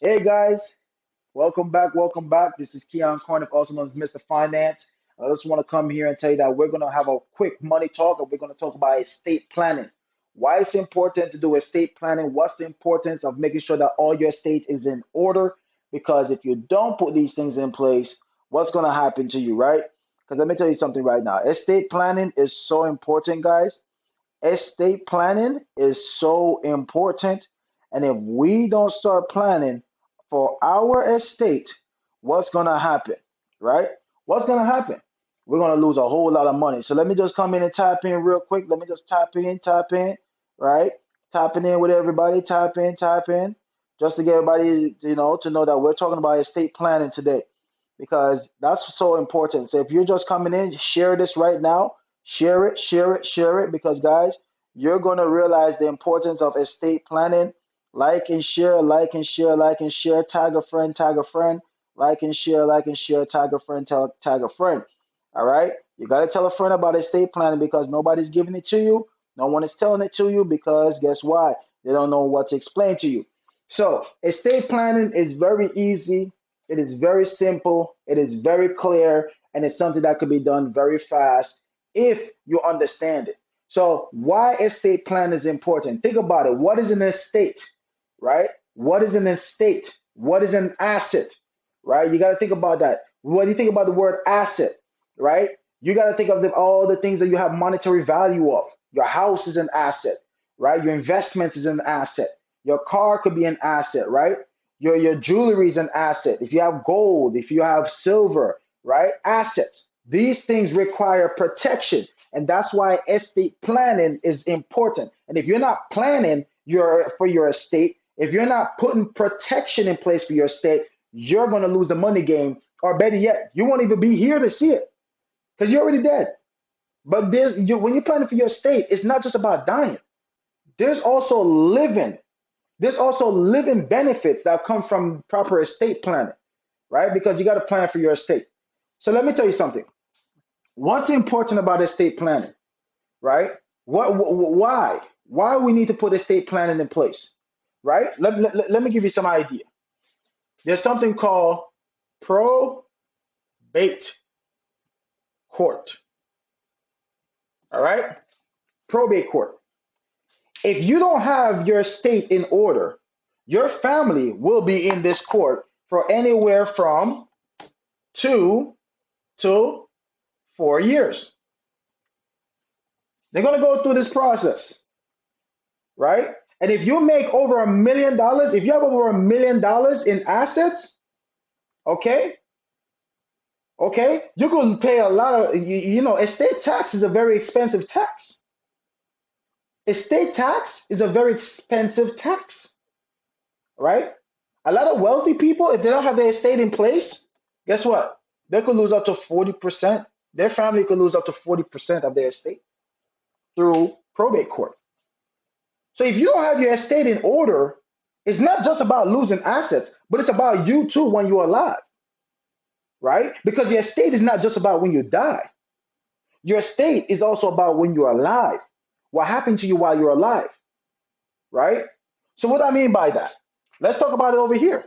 Hey guys, welcome back. Welcome back. This is Keon Cornick, also known as Mr. Finance. I just want to come here and tell you that we're going to have a quick money talk and we're going to talk about estate planning. Why it's important to do estate planning? What's the importance of making sure that all your estate is in order? Because if you don't put these things in place, what's going to happen to you, right? Because let me tell you something right now. Estate planning is so important, guys. Estate planning is so important. And if we don't start planning for our estate, what's going to happen? Right? What's going to happen? We're going to lose a whole lot of money. So let me just come in and tap in real quick. Let me just tap in, right? Tapping in with everybody, tap in, just to get everybody, to know that we're talking about estate planning today because that's so important. So if you're just coming in, share this right now. Share it, because guys, you're going to realize the importance of estate planning. Like and share, like and share, like and share. Tag a friend, tag a friend. Like and share, tag a friend, tag a friend. All right? You got to tell a friend about estate planning because nobody's giving it to you. No one is telling it to you because guess what? They don't know what to explain to you. So, estate planning is very easy. It is very simple. It is very clear. And it's something that could be done very fast if you understand it. So, why estate plan is important? Think about it. What is an estate, right? What is an estate? What is an asset, right? You got to think about that. When you think about the word asset, right? You got to think of all the things that you have monetary value of. Your house is an asset, right? Your investments is an asset. Your car could be an asset, right? Your jewelry is an asset. If you have gold, if you have silver, right? Assets. These things require protection. And that's why estate planning is important. And if you're not planning for your estate, if you're not putting protection in place for your estate, you're going to lose the money game. Or better yet, you won't even be here to see it because you're already dead. But when you're planning for your estate, it's not just about dying. There's also living. There's also living benefits that come from proper estate planning, right? Because you got to plan for your estate. So let me tell you something. What's important about estate planning, right? Why? Why we need to put estate planning in place, right? Let me give you some idea. There's something called probate court, all right? Probate court. If you don't have your estate in order, your family will be in this court for anywhere from 2 to 4 years. They're going to go through this process, right? And if you make over $1 million, if you have over $1 million in assets, okay, you're going to pay a lot of, estate tax is a very expensive tax. Estate tax is a very expensive tax, right? A lot of wealthy people, if they don't have their estate in place, guess what? They could lose up to 40%. Their family could lose up to 40% of their estate through probate court. So if you don't have your estate in order, it's not just about losing assets, but it's about you too when you're alive, right? Because your estate is not just about when you die. Your estate is also about when you're alive. What happened to you while you're alive, right? So what I mean by that? Let's talk about it over here.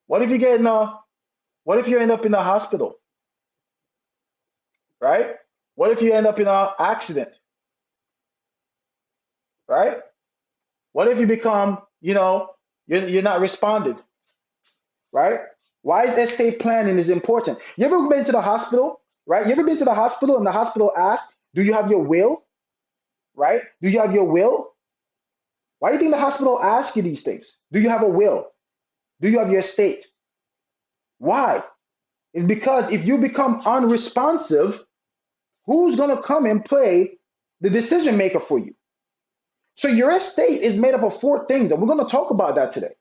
What if you get in a, what if you end up in a hospital, right? What if you end up in an accident, right? What if you become, you're not responded, right? Why is estate planning is important? You ever been to the hospital, right? You ever been to the hospital and the hospital asks, do you have your will, right? Do you have your will? Why do you think the hospital asks you these things? Do you have a will? Do you have your estate? Why? It's because if you become unresponsive, who's going to come and play the decision maker for you? So your estate is made up of four things, and we're going to talk about that today,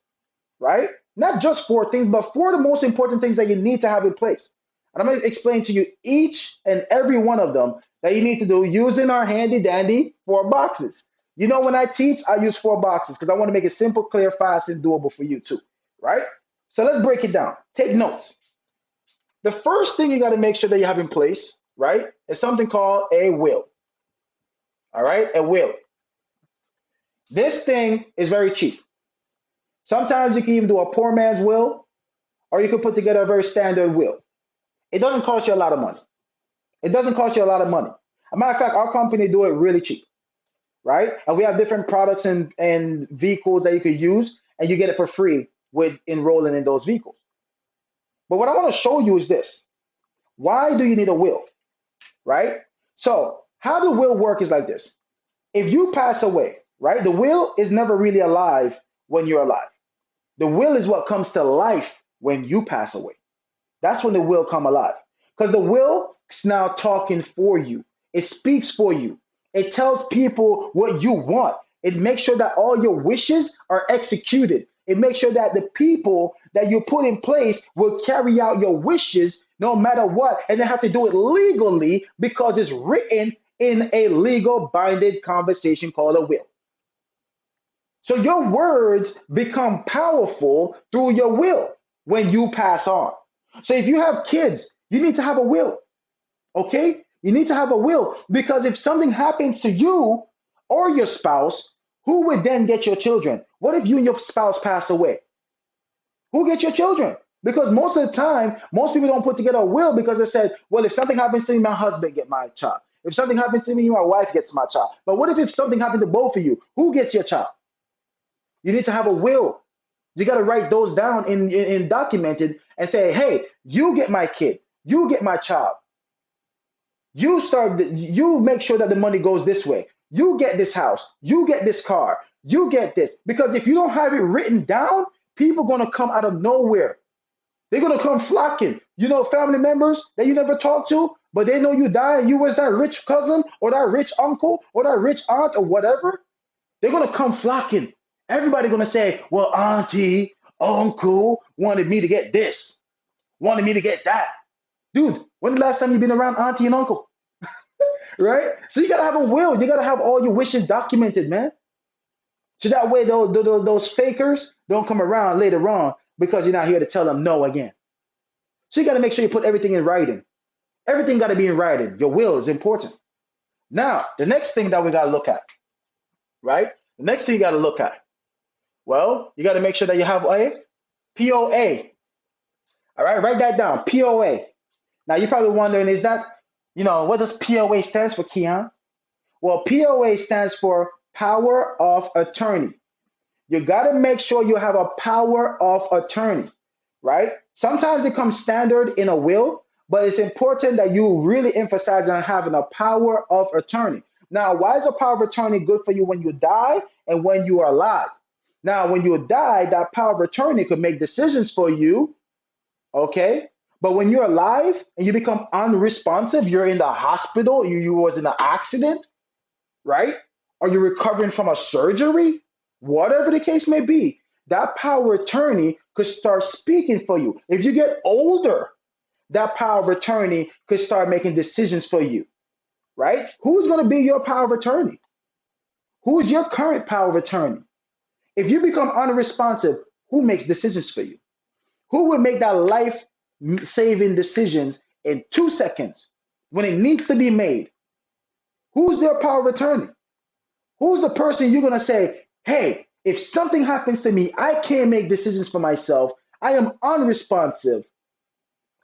right? Not just four things, but four of the most important things that you need to have in place. And I'm going to explain to you each and every one of them that you need to do using our handy dandy 4 boxes. When I teach, I use 4 boxes because I want to make it simple, clear, fast, and doable for you too, right? So let's break it down. Take notes. The first thing you got to make sure that you have in place, right, is something called a will. All right, a will. This thing is very cheap. Sometimes you can even do a poor man's will, or you can put together a very standard will. It doesn't cost you a lot of money. It doesn't cost you a lot of money. As a matter of fact, our company do it really cheap, right? And we have different products and vehicles that you could use, and you get it for free with enrolling in those vehicles. But what I want to show you is this. Why do you need a will, right? So how the will work is like this. If you pass away, right, the will is never really alive when you're alive. The will is what comes to life when you pass away. That's when the will come alive. Because the will is now talking for you. It speaks for you. It tells people what you want. It makes sure that all your wishes are executed. It makes sure that the people that you put in place will carry out your wishes no matter what. And they have to do it legally because it's written in a legal binded conversation called a will. So your words become powerful through your will when you pass on. So if you have kids, you need to have a will. Okay? You need to have a will because if something happens to you or your spouse, who would then get your children? What if you and your spouse pass away? Who gets your children? Because most of the time, most people don't put together a will because they said, well, if something happens to me, my husband get my child. If something happens to me, my wife gets my child. But what if something happened to both of you? Who gets your child? You need to have a will. You got to write those down in documented and say, hey, you get my kid. You get my child. You make sure that the money goes this way. You get this house. You get this car. You get this. Because if you don't have it written down, people are going to come out of nowhere. They're going to come flocking. You know, family members that you never talked to, but they know you died and you was that rich cousin or that rich uncle or that rich aunt or whatever. They're going to come flocking. Everybody going to say, well, auntie, uncle wanted me to get this, wanted me to get that. Dude, when the last time you been around auntie and uncle? Right? So you got to have a will. You got to have all your wishes documented, man. So that way those fakers don't come around later on because you're not here to tell them no again. So you got to make sure you put everything in writing. Everything got to be in writing. Your will is important. Now, the next thing that we got to look at, right? The next thing you got to look at, well, you got to make sure that you have a POA. All right, write that down, POA. Now, you're probably wondering, is that, what does POA stands for, Keon? Well, POA stands for power of attorney. You got to make sure you have a power of attorney, right? Sometimes it comes standard in a will, but it's important that you really emphasize on having a power of attorney. Now, why is a power of attorney good for you when you die and when you are alive? Now, when you die, that power of attorney could make decisions for you, okay? But when you're alive and you become unresponsive, you're in the hospital, you was in an accident, right? Are you recovering from a surgery? Whatever the case may be, that power of attorney could start speaking for you. If you get older, that power of attorney could start making decisions for you, right? Who's going to be your power of attorney? Who's your current power of attorney? If you become unresponsive, who makes decisions for you? Who would make that life-saving decisions in 2 seconds when it needs to be made? Who's their power of attorney? Who's the person you're going to say, hey, if something happens to me, I can't make decisions for myself, I am unresponsive,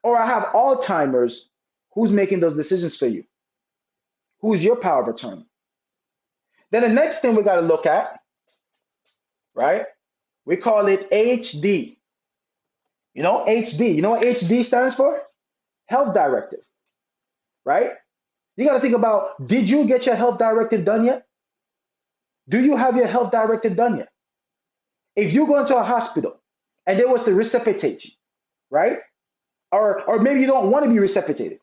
or I have Alzheimer's, who's making those decisions for you? Who's your power of attorney? Then the next thing we got to look at, right? We call it HD. HD. You know what HD stands for? Health directive, right? You got to think about, did you get your health directive done yet? Do you have your health directive done yet? If you go into a hospital and they was to resuscitate you, right? Or maybe you don't want to be resuscitated.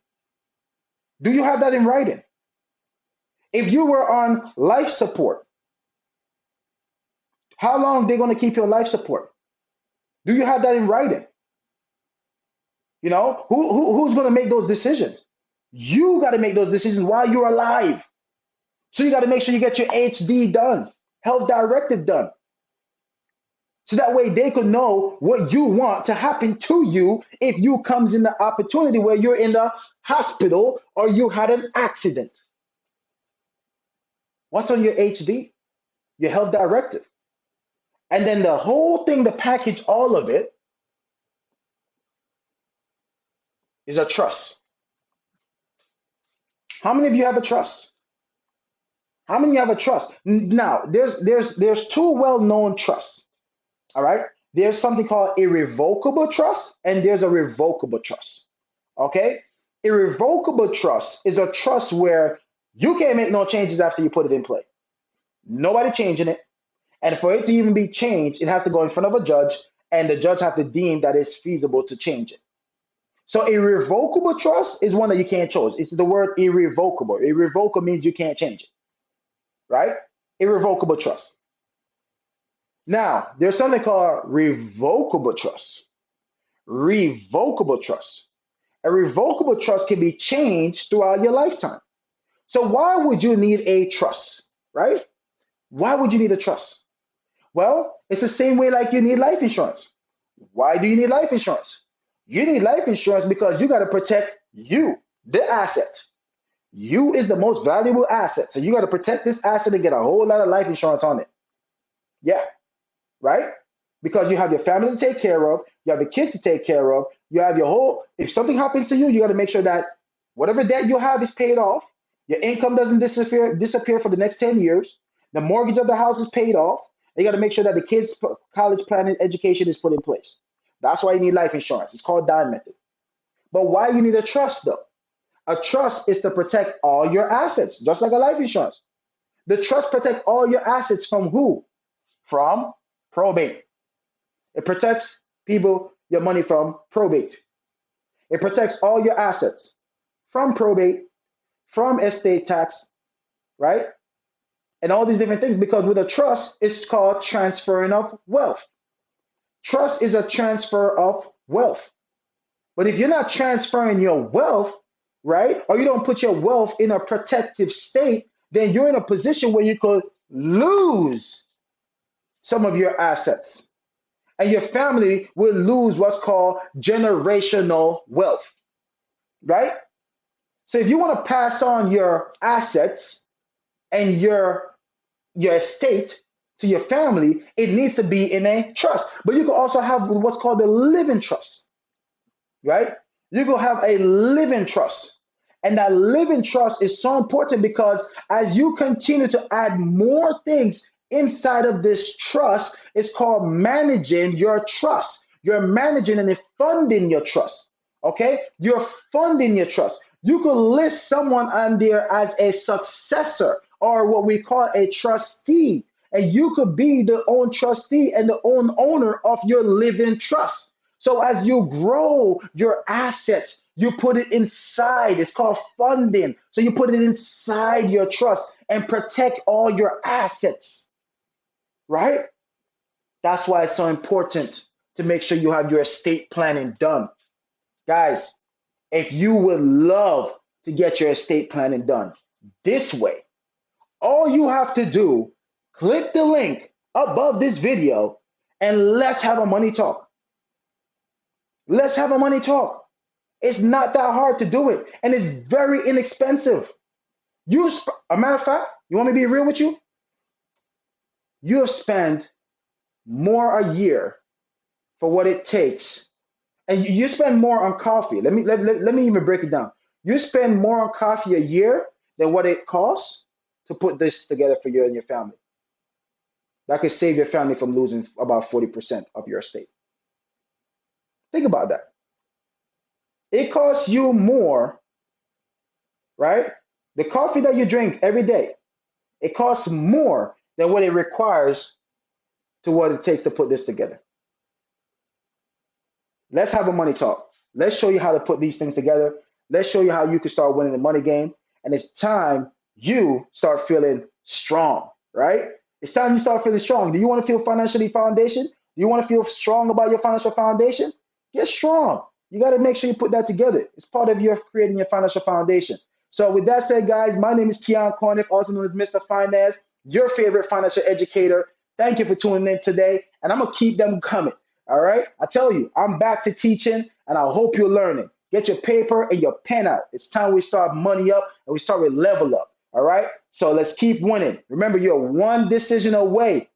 Do you have that in writing? If you were on life support, how long are they going to keep your life support? Do you have that in writing? Who's going to make those decisions? You got to make those decisions while you're alive. So you got to make sure you get your HD done, health directive done. So that way they could know what you want to happen to you if you comes in the opportunity where you're in the hospital or you had an accident. What's on your HD? Your health directive. And then the whole thing, the package, all of it is a trust. How many of you have a trust? How many have a trust? Now, there's two well-known trusts. All right. There's something called irrevocable trust, and there's a revocable trust. Okay. Irrevocable trust is a trust where you can't make no changes after you put it in play. Nobody changing it. And for it to even be changed, it has to go in front of a judge, and the judge has to deem that it's feasible to change it. So irrevocable trust is one that you can't change. It's the word irrevocable. Irrevocable means you can't change it, right? Irrevocable trust. Now, there's something called revocable trust. Revocable trust. A revocable trust can be changed throughout your lifetime. So why would you need a trust, right? Why would you need a trust? Well, it's the same way like you need life insurance. Why do you need life insurance? You need life insurance because you got to protect you, the asset. You is the most valuable asset. So you got to protect this asset and get a whole lot of life insurance on it. Yeah, right? Because you have your family to take care of, you have the kids to take care of, you have your whole, if something happens to you, you got to make sure that whatever debt you have is paid off, your income doesn't disappear for the next 10 years, the mortgage of the house is paid off, and you got to make sure that the kids' college plan and education is put in place. That's why you need life insurance. It's called Diamond. But why you need a trust though? A trust is to protect all your assets, just like a life insurance. The trust protects all your assets from who? From probate. It protects people, your money from probate. It protects all your assets from probate, from estate tax, right? And all these different things because with a trust, it's called transferring of wealth. Trust is a transfer of wealth. But if you're not transferring your wealth, right, or you don't put your wealth in a protective state, then you're in a position where you could lose some of your assets. And your family will lose what's called generational wealth, right? So if you want to pass on your assets and your estate to your family, it needs to be in a trust. But you can also have what's called a living trust, right? You can have a living trust. And that living trust is so important because as you continue to add more things inside of this trust, it's called managing your trust. You're managing and funding your trust. Okay? You're funding your trust. You could list someone on there as a successor or what we call a trustee. And you could be the own trustee and the own owner of your living trust. So as you grow your assets, you put it inside. It's called funding. So you put it inside your trust and protect all your assets, right? That's why it's so important to make sure you have your estate planning done. Guys, if you would love to get your estate planning done this way, all you have to do, click the link above this video and let's have a money talk. Let's have a money talk. It's not that hard to do it, and it's very inexpensive. A matter of fact, you want me to be real with you? You have spent more a year for what it takes, and you spend more on coffee. Let me even break it down. You spend more on coffee a year than what it costs to put this together for you and your family. That could save your family from losing about 40% of your estate. Think about that. It costs you more, right? The coffee that you drink every day, it costs more than what it requires to what it takes to put this together. Let's have a money talk. Let's show you how to put these things together. Let's show you how you can start winning the money game. And it's time you start feeling strong, right? It's time you start feeling strong. Do you want to feel financially foundation? Do you want to feel strong about your financial foundation? Get strong. You got to make sure you put that together. It's part of your creating your financial foundation. So with that said, guys, my name is Keon Corniff, also known as Mr. Finance, your favorite financial educator. Thank you for tuning in today, and I'm going to keep them coming. All right? I tell you, I'm back to teaching, and I hope you're learning. Get your paper and your pen out. It's time we start money up, and we start with level up. All right? So let's keep winning. Remember, you're one decision away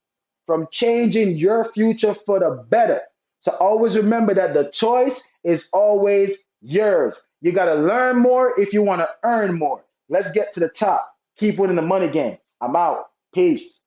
from changing your future for the better. So always remember that the choice is always yours. You got to learn more if you want to earn more. Let's get to the top. Keep winning the money game. I'm out. Peace.